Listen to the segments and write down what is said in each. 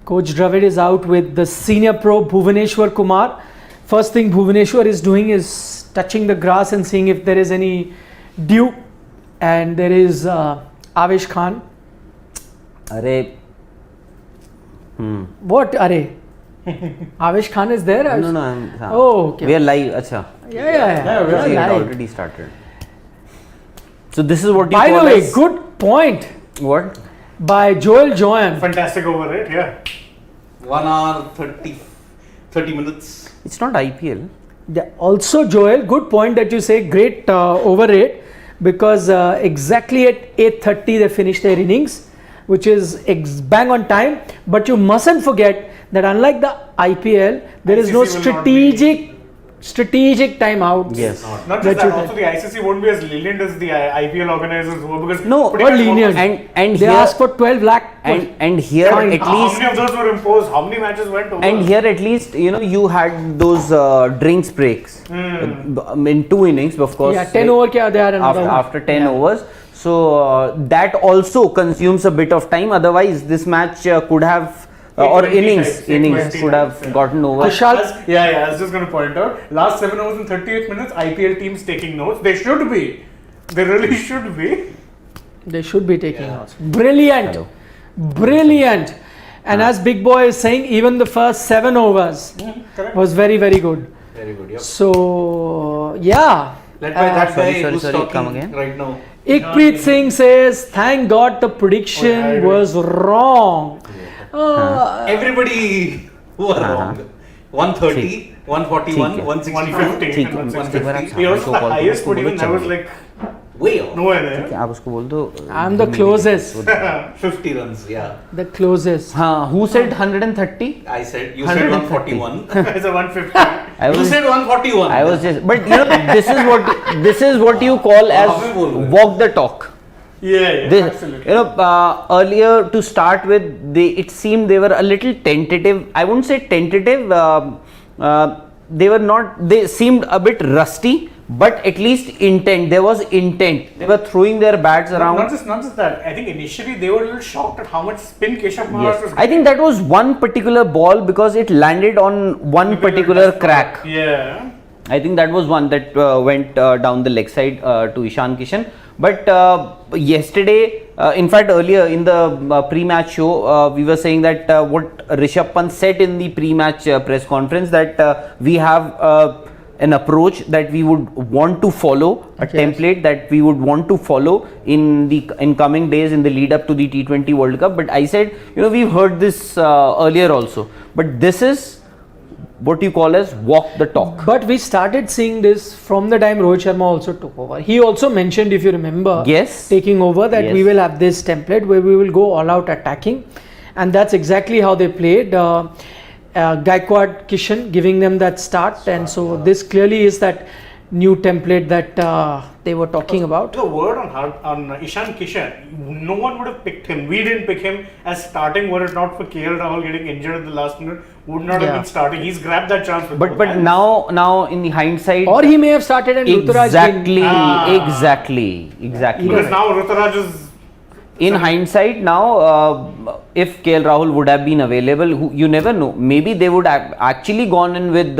Coach Dravid is out with the senior pro Bhuvaneshwar Kumar. First thing Bhuvaneshwar is doing is touching the grass and seeing if there is any dew. And there is Avesh Khan. What? Avesh Khan is there? No. Oh, okay. We are live. Acha. Yeah, we are It live. already started. So this is what you By call the way, as good point what? by Joel Joyan. Fantastic over, right? Yeah. 1 hour 30 minutes. It's not IPL. Yeah, also, Joel, good point that you say, great over rate, because exactly at 8:30 they finished their innings, which is bang on time. But you mustn't forget that unlike the IPL, there is no strategic timeouts. Yes. Not just that, also the ICC won't be as lenient as the IPL organizers were, because No, Not lenient. And They here, asked for 12 lakh. and here Fine. at how least, many of those were imposed? How many matches went over? and here at least, you had those drinks breaks in 2 innings, of course. Yeah, 10 over kya they are another one. after 10 overs. So that also consumes a bit of time. Otherwise, this match could have or 20 innings types, 20 could have types, gotten over. Kushal, I was just going to point out, last 7 overs and 38 minutes, IPL teams taking notes. They should be. They really should be. they should be taking notes. Brilliant. Hello. Brilliant. And as Big Boy is saying, even the first 7 overs Correct. was very, very good. Very good, yep. So, yeah. Led by that guy sorry, who's talking come again. right now. Ikpreet Singh says, thank God the prediction I agree. was wrong. Everybody were wrong. 130, 141, ठीक है. 160, ठीक है. 150. He was the highest, but even I was like, way off. Nowhere there. आप उसको बोल दो. I'm the closest. 50 runs, yeah. The closest. हाँ, who said 130? I said, you said 141. I said 150. I You was- said 141. I was just, but this is what you call as walk the talk. Yeah, This, absolutely. earlier to start with, it seemed they were a little tentative. I wouldn't say tentative. They were not. They seemed a bit rusty, but at least intent. There was intent. They were throwing their bats around. Not just that. I think initially they were a little shocked at how much spin Keshav Maharaj was Yes. I think that was one particular ball because it landed on one particular crack. Yeah. I think that was one that went down the leg side to Ishan Kishan. But yesterday, in fact earlier in the pre-match show, we were saying that what Rishabh Pant said in the pre-match press conference, that we have an approach that we would want to follow, a template that we would want to follow in coming days in the lead up to the T20 World Cup. But I said, we've heard this earlier also, but this is what you call as walk the talk. But we started seeing this from the time Rohit Sharma also took over. He also mentioned, if you remember, Yes. taking over, that we Yes. will have this template where we will go all out attacking, and that's exactly how they played. Gaikwad, Kishan giving them that start, and so this clearly is that new template that they were talking about. The word on Ishan Kishan, no one would have picked him. We didn't pick him as starting were it not for KL Rahul getting injured at the last minute. Would not have been starting. He's grabbed that chance. With both But hands. now in the hindsight, Or he may have started and Ruturaj exactly. because now Ruturaj is. In hindsight, now if KL Rahul would have been available, you never know. Maybe they would have actually gone in with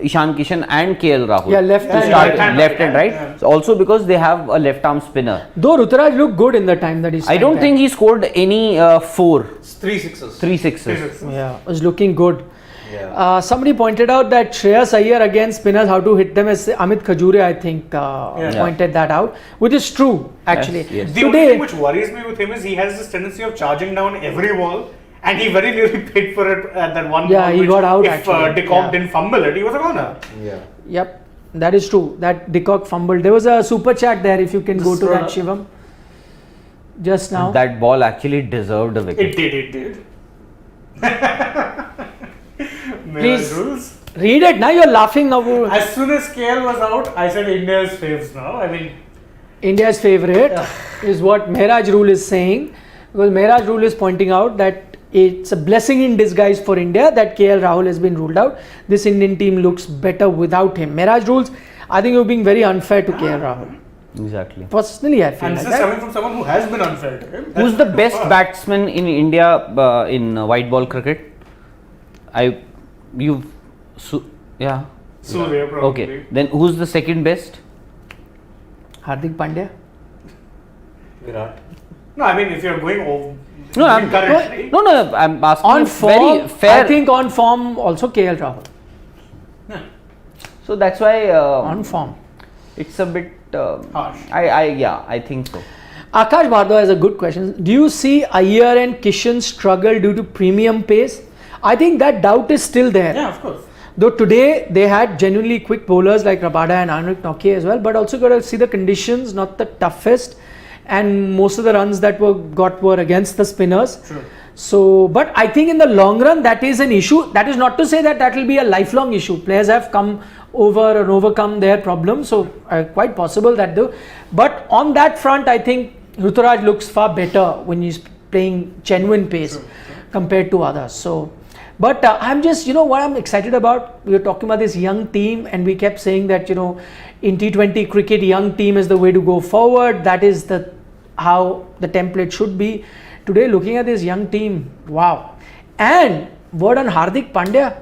Ishan Kishan and KL Rahul. Yeah, left to and start right. left and right. Yeah. So also because they have a left arm spinner. Though Ruturaj looked good in the time that he I don't think he scored any 3 sixes. 3 sixes. Yeah, was looking good. Yeah. Somebody pointed out that Shreyas Iyer against spinners, how to hit them, as Amit Khajure, I think, pointed that out, which is true actually. Yes. The only thing which worries me with him is he has this tendency of charging down every ball, and he very nearly paid for it at that one Yeah, ball. he which got out if actually. De Kock Yeah. didn't fumble it, he was a corner. Yeah. Yep, that is true. That De Kock fumbled. There was a super chat there, if you can go to Just that, scroll Shivam. Just now. That ball actually deserved a wicket. It did. Please. Rules. Read it now, you're laughing now. As soon as KL was out, I said India's faves now. I mean, India's favorite is what Mehraj Rule is saying, because Mehraj Rule is pointing out that it's a blessing in disguise for India that KL Rahul has been ruled out. This Indian team looks better without him. Mehraj Rules, I think you're being very unfair to KL Rahul. Exactly. Personally, I feel And like this is that. coming from someone who has been unfair to him. Who's That's the best far. batsman in India in white ball cricket? Yeah. Surya, probably. Okay. Then who's the second best? Hardik Pandya. Virat. No, I mean, if you're going over. No, I'm currently. no. I'm asking On a form, very fair. I think on form also KL Rahul. So that's why On form. it's a bit Harsh. I think so. Akash Bhardwaj has a good question. Do you see Iyer and Kishan struggle due to premium pace? I think that doubt is still there. Yeah, of course. Though today they had genuinely quick bowlers like Rabada and Anurag Nokia as well, but also got to see the conditions, not the toughest, and most of the runs that were against the spinners. True. So, but I think in the long run that is an issue. That is not to say that will be a lifelong issue. Players have come over and overcome their problems, so quite possible that do. But on that front, I think Ruturaj looks far better when he's playing genuine pace compared to others. So. But I'm just, what I'm excited about, we were talking about this young team and we kept saying that, in T20 cricket, young team is the way to go forward. That is how the template should be. Today, looking at this young team, wow. And word on Hardik Pandya.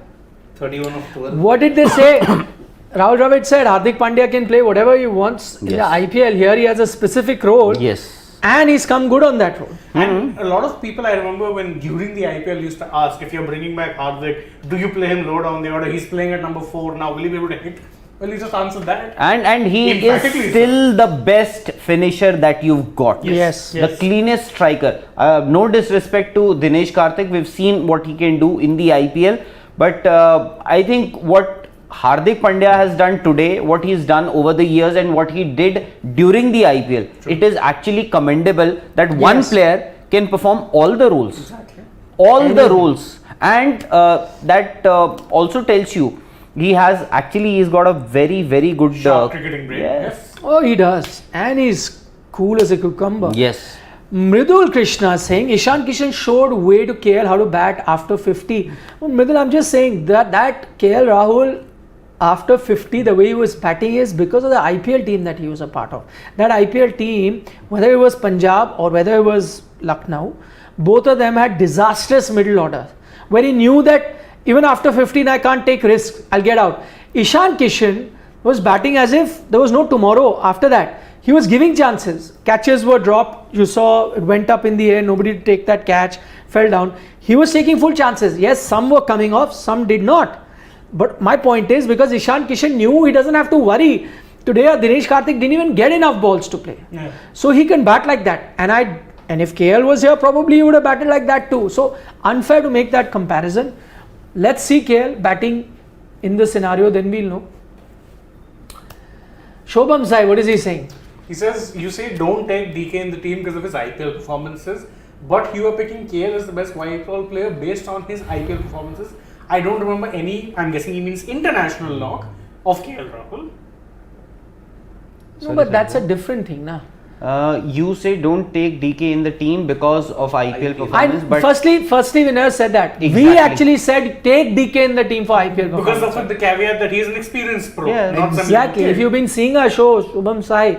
31 of 12. What did they say? Rahul Dravid said Hardik Pandya can play whatever he wants in the IPL. Here he has a specific role. Yes. And he's come good on that role. And a lot of people, I remember when during the IPL used to ask, if you're bringing back Hardik, do you play him low down the order? He's playing at number 4 now. Will he be able to hit? Well, he just answered that. And he is Emphatically still the best finisher that you've got. Yes. The cleanest striker. No disrespect to Dinesh Karthik. We've seen what he can do in the IPL. But I think what Hardik Pandya has done today, what he's done over the years and what he did during the IPL, it is actually commendable that one player can perform all the roles. Exactly. All the roles. And that also tells you he's got a very, very good Sharp cricketing brain. Yes. Oh, he does. And he's cool as a cucumber. Yes. Mridul Krishna saying Ishan Kishan showed way to KL how to bat after 50. Well, Mridul, I'm just saying that KL Rahul after 50, the way he was batting is because of the IPL team that he was a part of. That IPL team, whether it was Punjab or whether it was Lucknow, both of them had disastrous middle orders where he knew that even after 15 I can't take risks, I'll get out. Ishan Kishan was batting as if there was no tomorrow after that. He was giving chances. Catches were dropped. You saw it went up in the air. Nobody did take that catch. Fell down. He was taking full chances. Yes, some were coming off. Some did not. But my point is because Ishan Kishan knew he doesn't have to worry. Today Dinesh Karthik didn't even get enough balls to play. Yeah. So he can bat like that. And if KL was here, probably he would have batted like that too. So unfair to make that comparison. Let's see KL batting in the scenario, then we'll know. Shobham Sai, what is he saying? He says, you say don't take DK in the team because of his IPL performances, but you are picking KL as the best white ball player based on his IPL performances. I don't remember any, I'm guessing he means international knock of KL Rahul. No, but that's a different thing, na. You say don't take DK in the team because of IPL performance, but Firstly, we never said that. We Exactly. actually said take DK in the team for IPL performance. Because of the caveat that he is an experienced pro. Yeah, not some Exactly. kid. If you've been seeing our show, Shubham Sai,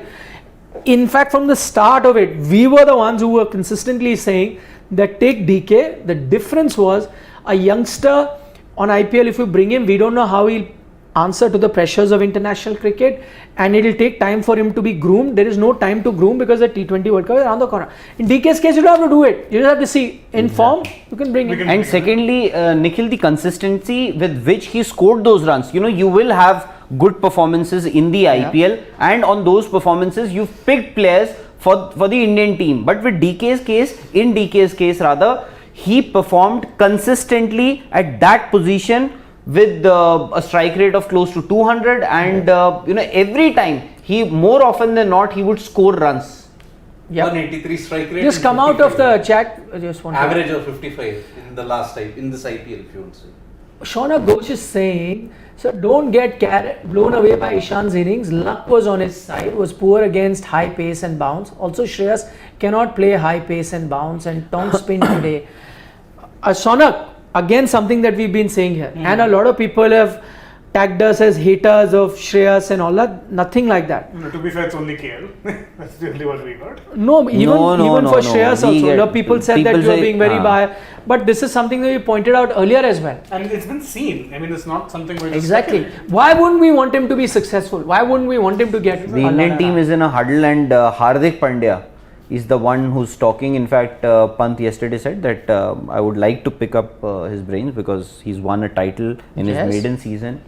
in fact, from the start of it, we were the ones who were consistently saying that take DK. The difference was a youngster on IPL, if you bring him, we don't know how he'll answer to the pressures of international cricket, and it'll take time for him to be groomed. There is no time to groom because the T20 World Cup is around the corner. In DK's case, you don't have to do it. You just have to see in form, you can bring him. and secondly, Nikhil, the consistency with which he scored those runs. You will have good performances in the IPL, and on those performances, you've picked players for the Indian team. But with DK's case, he performed consistently at that position with a strike rate of close to 200, and every time more often than not he would score runs. Yep. 183 strike rate. Just and come out of 55. the chat. I just want to- Average of 55 in the last time in this IPL, if you want to say. Shaunak Ghosh is saying, so don't get blown away by Ishan's innings. Luck was on his side, was poor against high pace and bounce. Also, Shreyas cannot play high pace and bounce and don't spin today. Shaunak, again something that we've been saying here, and a lot of people have tagged us as haters of Shreyas and all that. Nothing like that. No, to be fair, it's only KL. That's really what we got. No, even for Shreyas We also. get- You know, people said that people you are say- being very ah. biased. But this is something that you pointed out earlier as well. And it's been seen. I mean, it's not something we're just Exactly. speculating. Why wouldn't we want him to be successful? Why wouldn't we want him to get The Indian team is in a huddle, and Hardik Pandya is the one who's talking. In fact, Pant yesterday said that I would like to pick up his brains because he's won a title in Yes. his maiden season.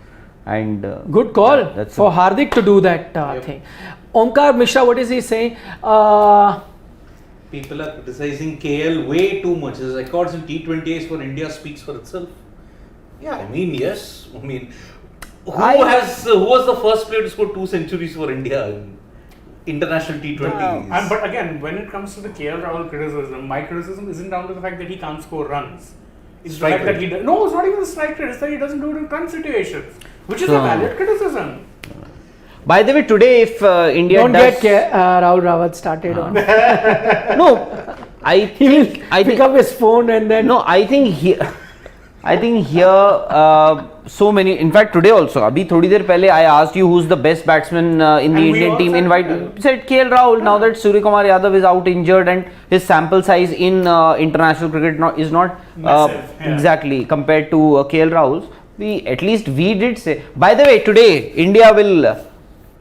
And Good call that's for Hardik to do that thing. Omkar Mishra, what is he saying? People are criticizing KL way too much. His records in T20As for India speaks for itself. Yeah, I mean, yes. I mean, who was the first player to score 2 centuries for India in international T20s? But again, when it comes to the KL Rahul criticism, my criticism isn't down to the fact that he can't score runs. It's the Strike fact that rate. he does. No, it's not even the strike rate. It's that he doesn't do it in run situations, which is a valid criticism. by the way, today if India Don't does get Rahul Rawat started on. no, I He will think I pick think up his phone and then. no, I think here so many. In fact, today also, abhi thodi der pehle I asked you who's the best batsman in the And we Indian all team. said Said KL Rahul. Now that Surya Kumar Yadav is out injured and his sample size in international cricket is not Massive, yeah. exactly compared to KL Rahul's. We did say. By the way, today India will,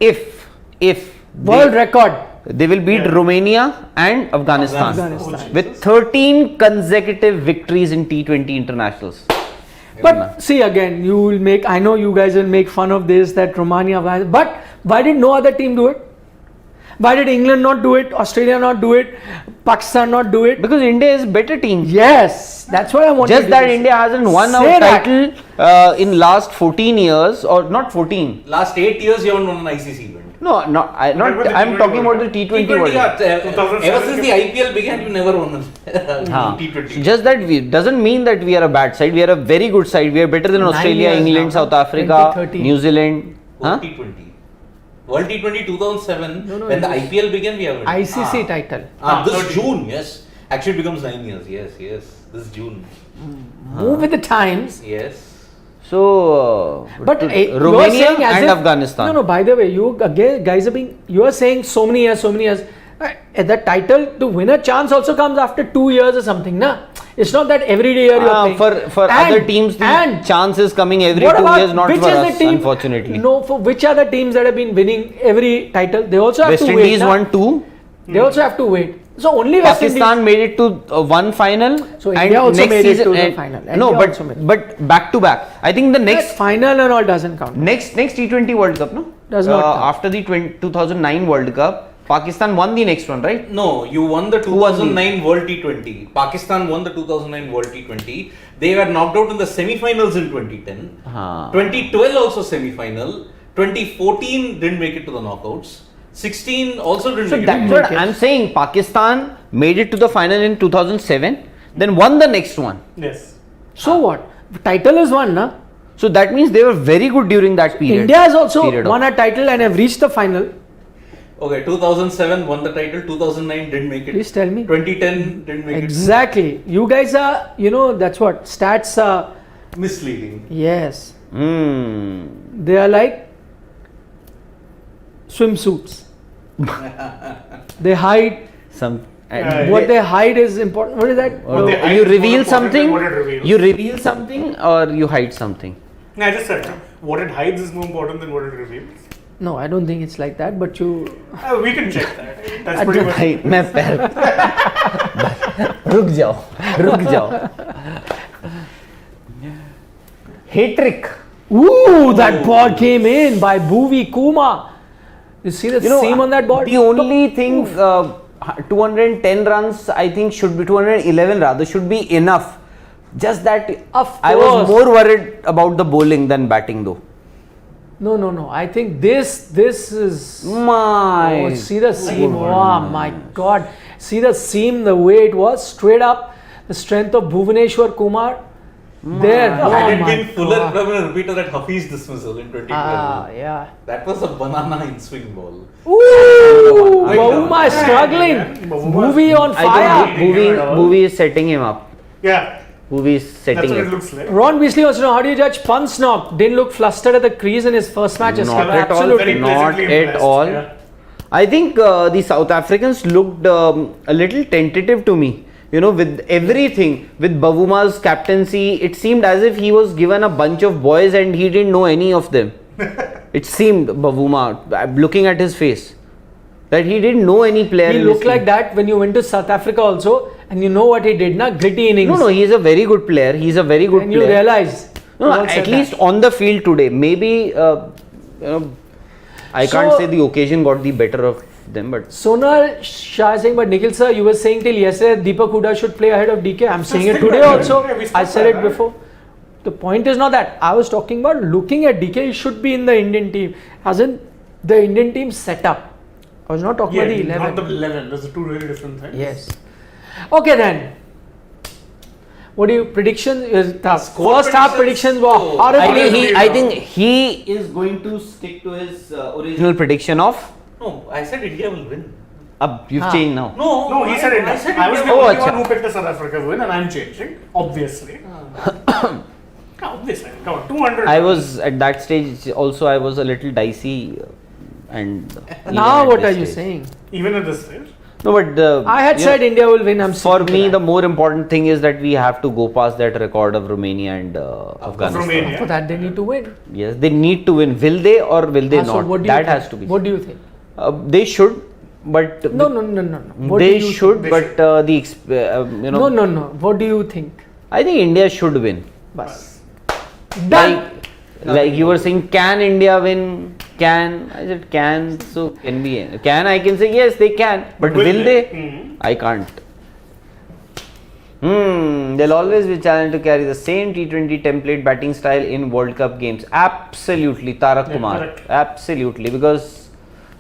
if World record. they will beat Yeah. Romania and Afghanistan, Afghanistan. with 13 consecutive victories in T20 internationals. But see again, you will make. I know you guys will make fun of this that Romania. But why did no other team do it? Why did England not do it? Australia not do it? Pakistan not do it? Because India is better team. Yes, that's what I want. Just that India hasn't won Say a that. title in last 14 years, or not 14. Last 8 years, you haven't won an ICC event. No, not Remember the I'm T20 talking about World the Cup. T20 World Cup. Ever since the IPL began, you never won a Haan. T20. Just that doesn't mean that we are a bad side. We are a very good side. We are better than 9 Australia, years England, now, South Africa, 2013. New Zealand. World Huh? T20. World T20 2007, No, when the it was IPL began, we haven't. ICC title. This 13. June, yes. Actually, it becomes 9 years. Yes. This June. Move with the times. Yes. So, But you are Romania saying as and if, Afghanistan. No. By the way, you again, guys are being. You are saying so many years. The title to win a chance also comes after 2 years or something, na? It's not that every day you're playing. For other teams, the chance is coming every what 2 about years, not which for is us, the team, unfortunately. No, for which are the teams that have been winning every title? They also have West to Indies wait. na? won 2. They also have to wait. So only West Pakistan Indies. made it to one final. So and India also next made it season, to the and- final. No, India also made it. but back to back. I think the That next final and all doesn't count. next T20 World Cup, no? Does not count. After the 2009 World Cup, Pakistan won the next one, right? No, you won the won the- 2009 World T20. Pakistan won the 2009 World T20. They were knocked out in the semi-finals in 2010. Haan. 2012 also semi-final. 2014 didn't make it to the knockouts. 16 also didn't So make that's it. what I'm saying. Pakistan made it to the final in 2007, then won the next one. Yes. So what? The title is won, na? So that means they were very good during that period. India has also Period of- won a title and have reached the final. Okay, 2007 won the title. 2009 didn't make it. Please tell me. 2010 didn't make Exactly. You guys are, that's what stats are. it. Misleading. Yes, Hmm. they are like swimsuits. They hide. Some. What they hide is important. What is that? What they hide You is more reveal important than something. what it reveals. You reveal something, or you hide something. No, I just said what it hides is more important than what it reveals. No, I don't think it's like that. But you. We can check that. That's I pretty don't much. भाई मैं पैर रुक जाओ Hat trick. Ooh, that ball came in by Bhuvi Kumar. You see the seam on that ball? The only thing 210 runs I think should be 211 rather should be enough. Just that Of I was course. more worried about the bowling than batting though. No. I think this is. My Oh, see the seam. Oh my God. See the seam, the way it was straight up. The strength of Bhuvaneshwar Kumar. There. Had Oh it my been Fuller, God. would have been a repeater at Hafiz dismissal in 2012. Yeah. That was a banana in swing ball. Ooh, Right Bhuma is down. struggling. Yeah, Bhuma- Movie on I fire. think Bhuvi is setting him up. Yeah. who is setting That's what it it. looks like. Ron Beasley wants to know, how do you judge Pant's knock? Didn't look flustered at the crease in his first match. Not at all. Absolutely. Very Not pleasantly at impressed, all. yeah. I think the South Africans looked a little tentative to me. You know, with everything, with Bavuma's captaincy, it seemed as if he was given a bunch of boys and he didn't know any of them. It seemed, Bavuma, looking at his face, that he didn't know any player. He in looked his like team. that when you went to South Africa also, and you know what he did, na? Gritty innings. No, he is a very good player. He's a very good And you player. realize. No, you all said at that. least on the field today. Maybe, I can't So- say the occasion got the better of them, but Sonal Shah is saying, but Nikhil sir, you were saying till yesterday Deepak Hooda should play ahead of DK. I'm saying it still today right. also. Yeah, we I spoke said about it that. before. The point is not that. I was talking about looking at DK. He should be in the Indian team. As in the Indian team setup. I was not talking about the 11. not the 11. Those are two really different things. Yes. Okay then. What do you prediction? Score First half predictions were predictions? horrible. I think he is going to stick to his original prediction of. No, I said India will win. You've changed now. No, he said it. I said I was India the will only Oh, one acha. who picked the South Africa win, and I'm changing. Obviously. Obviously. Come on, 200. I was at that stage also. I was a little dicey, and even Now at what this are you stage. saying? Even at this stage. No, but I had you said know, India will win. I'm for sticking to me, that. the more important thing is that we have to go past that record of Romania and Afghanistan. Romania. For that they need to win. Yes, they need to win. Will they or will they So not? what do you That think? has to be. What do you think? They should, but No. What they do you should, think? but you know. No. What do you think? I think India should win. Bas. Done. Like you were saying, can India win? Can I said can? So can we? Can I can say yes, they can, but will they? I can't. They'll always be challenged to carry the same T20 template batting style in World Cup games. Absolutely, Tarak Yeah, Kumar. correct. Absolutely, because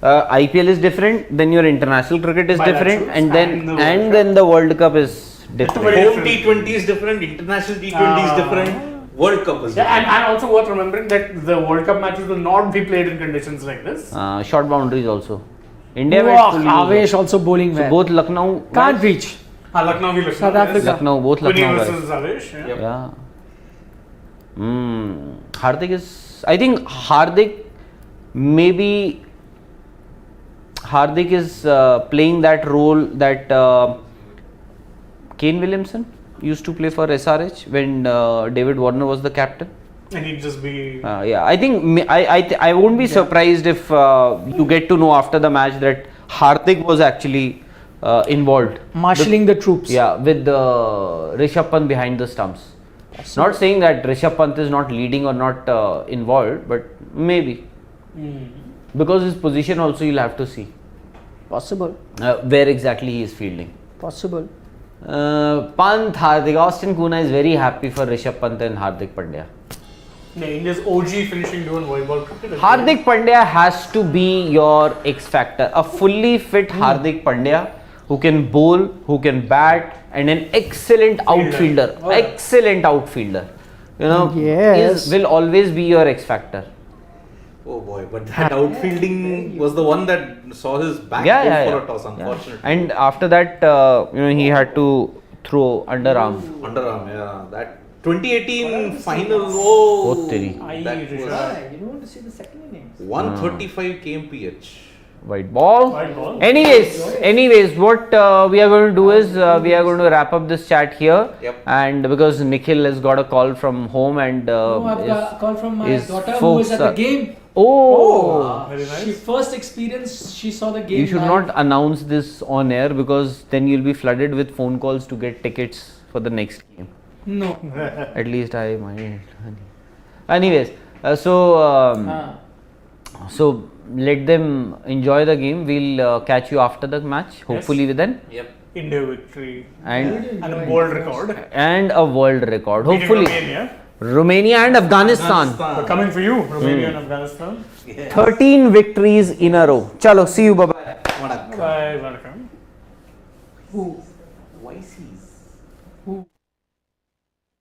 IPL is different, then your international cricket is different, Bilaterals and and then the World Cup is different. Very Home different. T20 is different, international T20 is different, World Cup is Yeah, different. and also worth remembering that the World Cup matches will not be played in conditions like this. Short boundaries also. India Wow, went fully Avesh also bowling so well. both Lucknow Can't reach. Lucknow we South Africa. Lucknow, both Pune Lucknow guys. versus Avesh. Yeah. Yeah. Hardik is. I think Hardik maybe. Hardik is playing that role that Kane Williamson used to play for SRH when David Warner was the captain. And he'd just be. Yeah, I think I won't be surprised if you get to know after the match that Hardik was actually involved. Marshalling the troops. Yeah, with Rishabh Pant behind the stumps. Not saying that Rishabh Pant is not leading or not involved, but maybe. Because his position also you'll have to see. Possible. Where exactly he is fielding. Possible. Pant, Hardik, Austin Kuna is very happy for Rishabh Pant and Hardik Pandya. Yeah, India's OG finishing duo in volleyball cricket. Hardik Pandya has to be your X factor. A fully fit Hardik Pandya who can bowl, who can bat, and an excellent outfielder. Oh. Excellent outfielder. You know, Yes. will always be your X factor. Oh boy, but that outfielding was the one that saw his back Yeah, go yeah, for yeah. a toss, unfortunately. And after that, he had to throw underarm. Underarm, yeah. That 2018 final, oh, Oh, teri. that was You don't want to see the second innings. 135 kmph. White ball. White ball. Anyways, what we are going to do is we are going to wrap up this chat here. Yep. And because Nikhil has got a call from home and No, I've got a call from my his daughter who folks was at are- the game. Oh, Very nice. She first experienced, she saw the game. you should live. not announce this on air because then you'll be flooded with phone calls to get tickets for the next game. No. At least I might. Anyways, so let them enjoy the game. We'll catch you after the match, hopefully with an Yep. India victory and and a world record. a world record. Beating Hopefully, Romania. Romania and Afghanistan. We're coming for you, Romania and Afghanistan. 13 victories in a row. Chalo, see you. Bye bye. Vanakkam. Bye, welcome. Who?